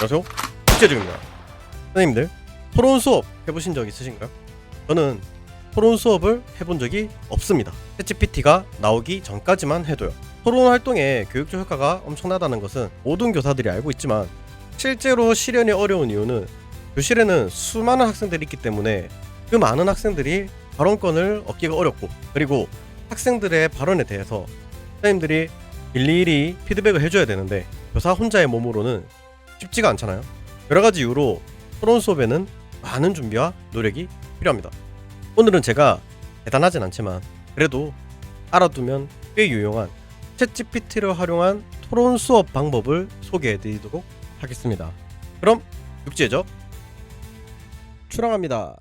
안녕하세요, 국제중입니다. 선생님들, 토론 수업 해보신 적 있으신가요? 저는 토론 수업을 해본 적이 없습니다. 챗GPT가 나오기 전까지만 해도요. 토론 활동의 교육적 효과가 엄청나다는 것은 모든 교사들이 알고 있지만, 실제로 실현이 어려운 이유는 교실에는 수많은 학생들이 있기 때문에 그 많은 학생들이 발언권을 얻기가 어렵고, 그리고 학생들의 발언에 대해서 선생님들이 일일이 피드백을 해줘야 되는데 교사 혼자의 몸으로는 쉽지가 않잖아요. 여러가지 이유로 토론 수업에는 많은 준비와 노력이 필요합니다. 오늘은 제가 대단하진 않지만 그래도 알아두면 꽤 유용한 챗GPT를 활용한 토론 수업 방법을 소개해드리도록 하겠습니다. 그럼 육지해적 출항합니다.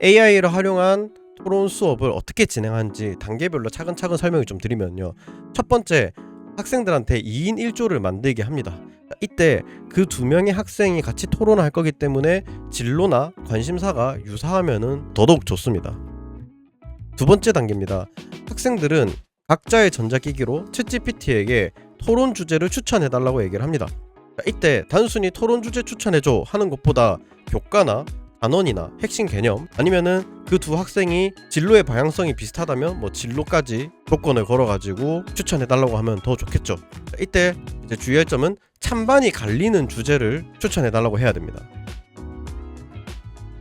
AI를 활용한 토론 수업을 어떻게 진행하는지 단계별로 차근차근 설명을 좀 드리면요. 첫 번째, 학생들한테 2인 1조를 만들게 합니다. 이때 그 두 명의 학생이 같이 토론을 할 거기 때문에 진로나 관심사가 유사하면은 더더욱 좋습니다. 두 번째 단계입니다. 학생들은 각자의 전자기기로 챗GPT에게 토론 주제를 추천해달라고 얘기를 합니다. 이때 단순히 토론 주제 추천해줘 하는 것보다 교과나 단원이나 핵심 개념, 아니면은 그 두 학생이 진로의 방향성이 비슷하다면 진로까지 조건을 걸어가지고 추천해달라고 하면 더 좋겠죠. 이때 이제 주의할 점은 찬반이 갈리는 주제를 추천해달라고 해야 됩니다.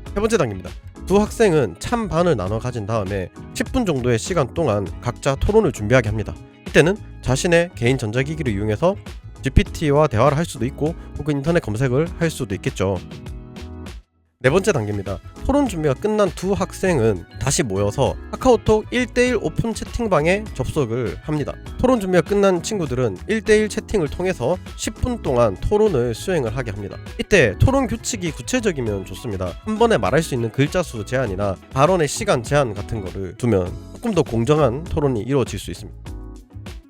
세 번째 단계입니다. 두 학생은 찬반을 나눠 가진 다음에 10분 정도의 시간 동안 각자 토론을 준비하게 합니다. 이때는 자신의 개인 전자기기를 이용해서 GPT와 대화를 할 수도 있고, 혹은 인터넷 검색을 할 수도 있겠죠. 네 번째 단계입니다. 토론 준비가 끝난 두 학생은 다시 모여서 카카오톡 1대1 오픈 채팅방에 접속을 합니다. 토론 준비가 끝난 친구들은 1대1 채팅을 통해서 10분 동안 토론을 수행을 하게 합니다. 이때 토론 규칙이 구체적이면 좋습니다. 한 번에 말할 수 있는 글자 수 제한이나 발언의 시간 제한 같은 거를 두면 조금 더 공정한 토론이 이루어질 수 있습니다.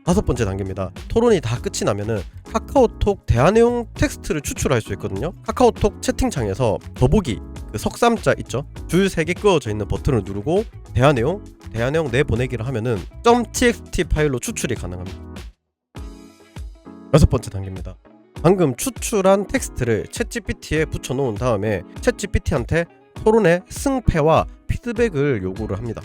다섯 번째 단계입니다. 토론이 다 끝이 나면은 카카오톡 대화 내용 텍스트를 추출할 수 있거든요. 카카오톡 채팅창에서 더보기 그 석삼자 있죠? 줄 3개 끄어져 있는 버튼을 누르고 대화 내용 내보내기를 하면은 .txt 파일로 추출이 가능합니다. 여섯 번째 단계입니다. 방금 추출한 텍스트를 챗GPT에 붙여놓은 다음에 챗GPT한테 토론의 승패와 피드백을 요구를 합니다.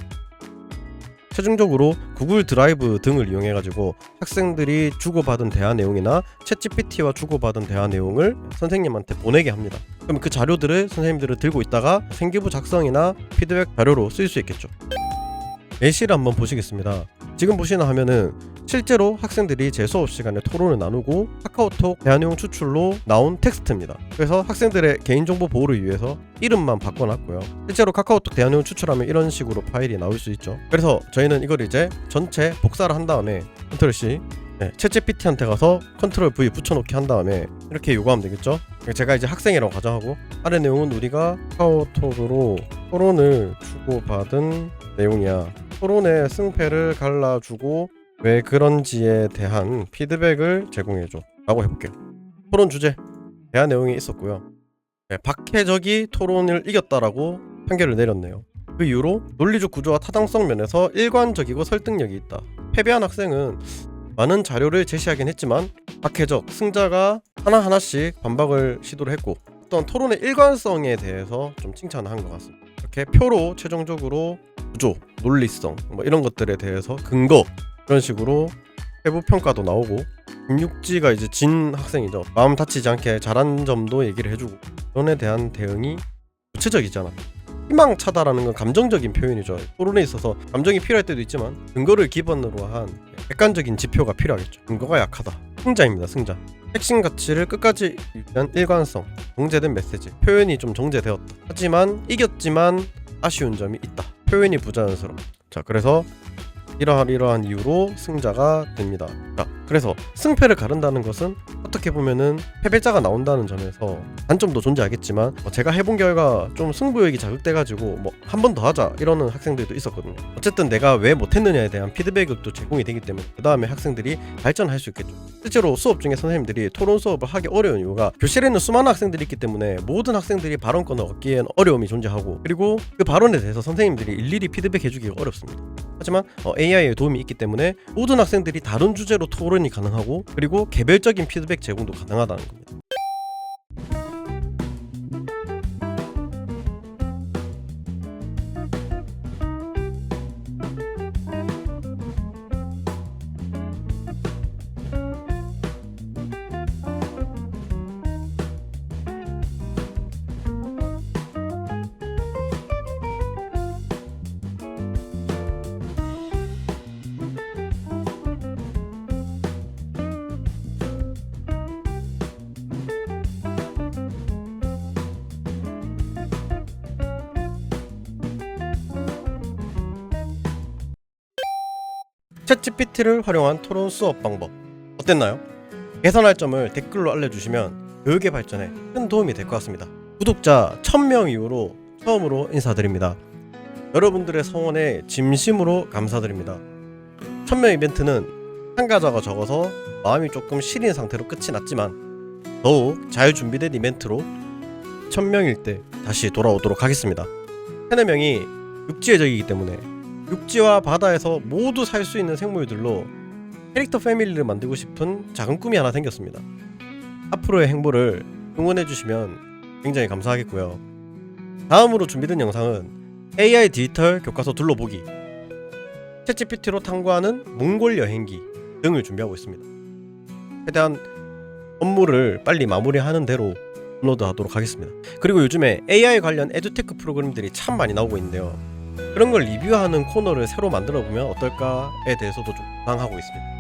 최종적으로 구글 드라이브 등을 이용해가지고 학생들이 주고받은 대화 내용이나 챗GPT와 주고받은 대화 내용을 선생님한테 보내게 합니다. 그럼 그 자료들을 선생님들은 들고 있다가 생기부 작성이나 피드백 자료로 쓸 수 있겠죠. 예시를 한번 보시겠습니다. 지금 보시나 하면은 실제로 학생들이 제 수업 시간에 토론을 나누고 카카오톡 대화 내용 추출로 나온 텍스트입니다. 그래서 학생들의 개인정보 보호를 위해서 이름만 바꿔놨고요. 실제로 카카오톡 대화 내용 추출하면 이런 식으로 파일이 나올 수 있죠. 그래서 저희는 이걸 이제 전체 복사를 한 다음에 컨트롤 C, 챗GPT한테 가서 컨트롤 V 붙여놓기 한 다음에 이렇게 요구하면 되겠죠. 제가 이제 학생이라고 가정하고, 아래 내용은 우리가 카카오톡으로 토론을 주고받은 내용이야. 토론의 승패를 갈라주고 왜 그런지에 대한 피드백을 제공해줘 라고 해볼게요. 토론 주제, 대화 내용이 있었고요. 박해적이 토론을 이겼다라고 판결을 내렸네요. 그 이후로 논리적 구조와 타당성 면에서 일관적이고 설득력이 있다. 패배한 학생은 많은 자료를 제시하긴 했지만 박해적, 승자가 하나하나씩 반박을 시도를 했고, 어떤 토론의 일관성에 대해서 좀 칭찬을 한 것 같습니다. 이렇게 표로 최종적으로 구조, 논리성 이런 것들에 대해서 근거, 이런 식으로 세부 평가도 나오고, 김육지가 이제 진 학생이죠. 마음 다치지 않게 잘한 점도 얘기를 해주고, 토론에 대한 대응이 구체적이잖아. 희망차다라는 건 감정적인 표현이죠. 토론에 있어서 감정이 필요할 때도 있지만 근거를 기반으로 한 객관적인 지표가 필요하겠죠. 근거가 약하다. 승자입니다. 승자. 핵심 가치를 끝까지 유지한 일관성, 정제된 메시지, 표현이 좀 정제되었다. 하지만 이겼지만 아쉬운 점이 있다. 표현이 부자연스러워. 자, 그래서 이러한 이유로 승자가 됩니다. 자, 그래서 승패를 가른다는 것은 어떻게 보면은 패배자가 나온다는 점에서 단점도 존재하겠지만, 제가 해본 결과 좀 승부욕이 자극돼가지고 한 번 더 하자 이러는 학생들도 있었거든요. 어쨌든 내가 왜 못했느냐에 대한 피드백이 또 제공이 되기 때문에 그 다음에 학생들이 발전할 수 있겠죠. 실제로 수업 중에 선생님들이 토론 수업을 하기 어려운 이유가 교실에는 수많은 학생들이 있기 때문에 모든 학생들이 발언권을 얻기엔 어려움이 존재하고, 그리고 그 발언에 대해서 선생님들이 일일이 피드백해주기가 어렵습니다. 하지만 AI의 도움이 있기 때문에 모든 학생들이 다른 주제로 토론이 가능하고, 그리고 개별적인 피드백 제공도 가능하다는 겁니다. 챗GPT를 활용한 토론 수업 방법 어땠나요? 개선할 점을 댓글로 알려주시면 교육의 발전에 큰 도움이 될 것 같습니다. 구독자 1000명 이후로 처음으로 인사드립니다. 여러분들의 성원에 진심으로 감사드립니다. 1000명 이벤트는 참가자가 적어서 마음이 조금 시린 상태로 끝이 났지만 더욱 잘 준비된 이벤트로 1000명일 때 다시 돌아오도록 하겠습니다. 세네 명이 육지의 적이기 때문에 육지와 바다에서 모두 살 수 있는 생물들로 캐릭터 패밀리를 만들고 싶은 작은 꿈이 하나 생겼습니다. 앞으로의 행보를 응원해주시면 굉장히 감사하겠고요. 다음으로 준비된 영상은 AI 디지털 교과서 둘러보기, 챗GPT로 탐구하는 몽골 여행기 등을 준비하고 있습니다. 최대한 업무를 빨리 마무리하는 대로 업로드하도록 하겠습니다. 그리고 요즘에 AI 관련 에듀테크 프로그램들이 참 많이 나오고 있는데요. 그런 걸 리뷰하는 코너를 새로 만들어보면 어떨까에 대해서도 좀 구상하고 있습니다.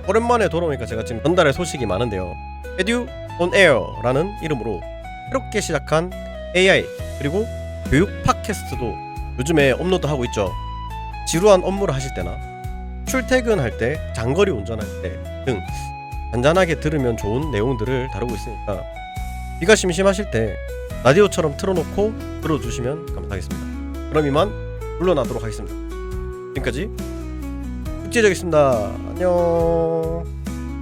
오랜만에 돌아오니까 제가 지금 전달할 소식이 많은데요. Edu on Air라는 이름으로 새롭게 시작한 AI 그리고 교육 팟캐스트도 요즘에 업로드하고 있죠. 지루한 업무를 하실 때나 출퇴근할 때, 장거리 운전할 때 등 잔잔하게 들으면 좋은 내용들을 다루고 있으니까 귀가 심심하실 때 라디오처럼 틀어놓고 들어주시면 감사하겠습니다. 그럼 이만 물러나도록 하겠습니다. 지금까지 국제적이었습니다. 안녕.